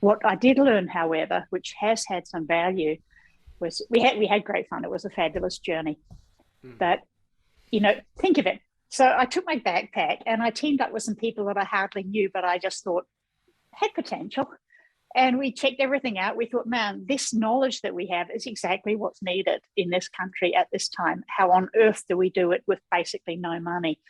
What I did learn, however, which has had some value, was we had great fun. It was a fabulous journey. But, think of it. So I took my backpack and I teamed up with some people that I hardly knew, but I just thought had potential. And we checked everything out. We thought, man, this knowledge that we have is exactly what's needed in this country at this time. How on earth do we do it with basically no money?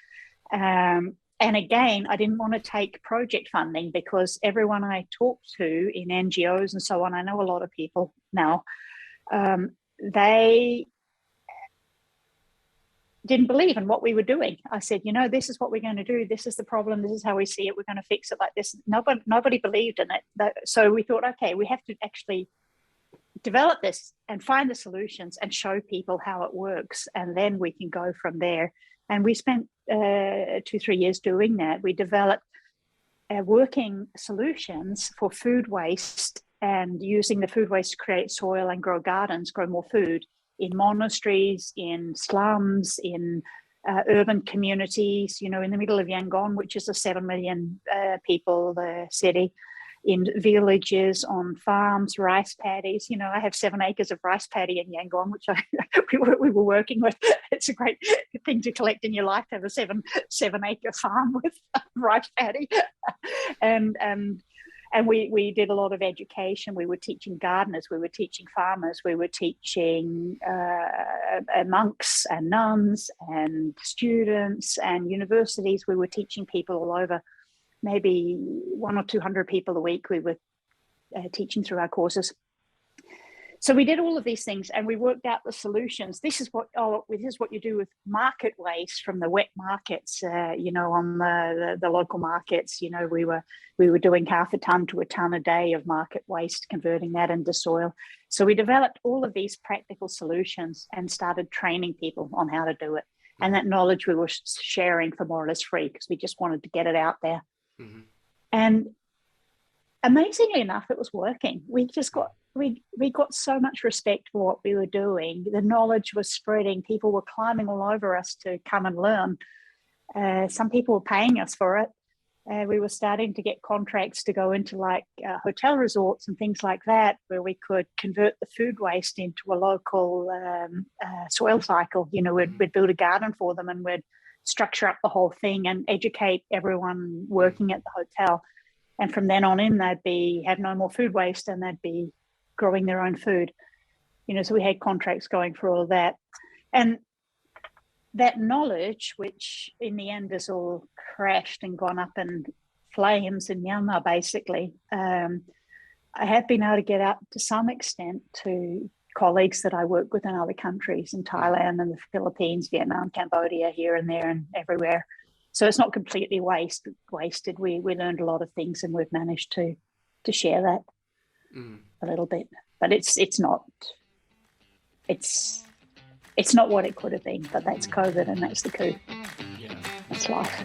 And again, I didn't want to take project funding because everyone I talked to in NGOs and so on, I know a lot of people now, they didn't believe in what we were doing. I said, this is what we're going to do. This is the problem. This is how we see it. We're going to fix it like this. Nobody believed in it. So we thought, okay, we have to actually develop this and find the solutions and show people how it works. And then we can go from there. And we spent 2-3 years doing that. We developed working solutions for food waste and using the food waste to create soil and grow gardens, grow more food in monasteries, in slums, in urban communities, in the middle of Yangon, which is a 7 million people city, in villages, on farms, rice paddies. I have 7 acres of rice paddy in Yangon, which we were working with. It's a great thing to collect in your life, to have a 7-acre farm with rice paddy. And we did a lot of education. We were teaching gardeners, we were teaching farmers, we were teaching monks and nuns and students and universities. We were teaching people all over, maybe 100 or 200 people a week we were teaching through our courses. So we did all of these things and we worked out the solutions. This is what you do with market waste from the wet markets, on the local markets. We were doing 0.5 ton to 1 ton a day of market waste, converting that into soil. So we developed all of these practical solutions and started training people on how to do it. And that knowledge we were sharing for more or less free because we just wanted to get it out there. Mm-hmm. And amazingly enough, it was working. We got so much respect for what we were doing. The knowledge was spreading. People were climbing all over us to come and learn. Some people were paying us for it. We were starting to get contracts to go into hotel resorts and things like that, where we could convert the food waste into a local soil cycle. We'd build a garden for them and we'd structure up the whole thing and educate everyone working at the hotel. And from then on in, they'd have no more food waste and they'd be growing their own food. So we had contracts going for all that. And that knowledge, which in the end has all crashed and gone up in flames in Myanmar, basically, I have been able to get out to some extent to colleagues that I work with in other countries, in Thailand and the Philippines, Vietnam, Cambodia, here and there and everywhere. So it's not completely wasted. We learned a lot of things and we've managed to share that a little bit. But it's not what it could have been. But that's COVID and that's the coup. Yeah. That's life.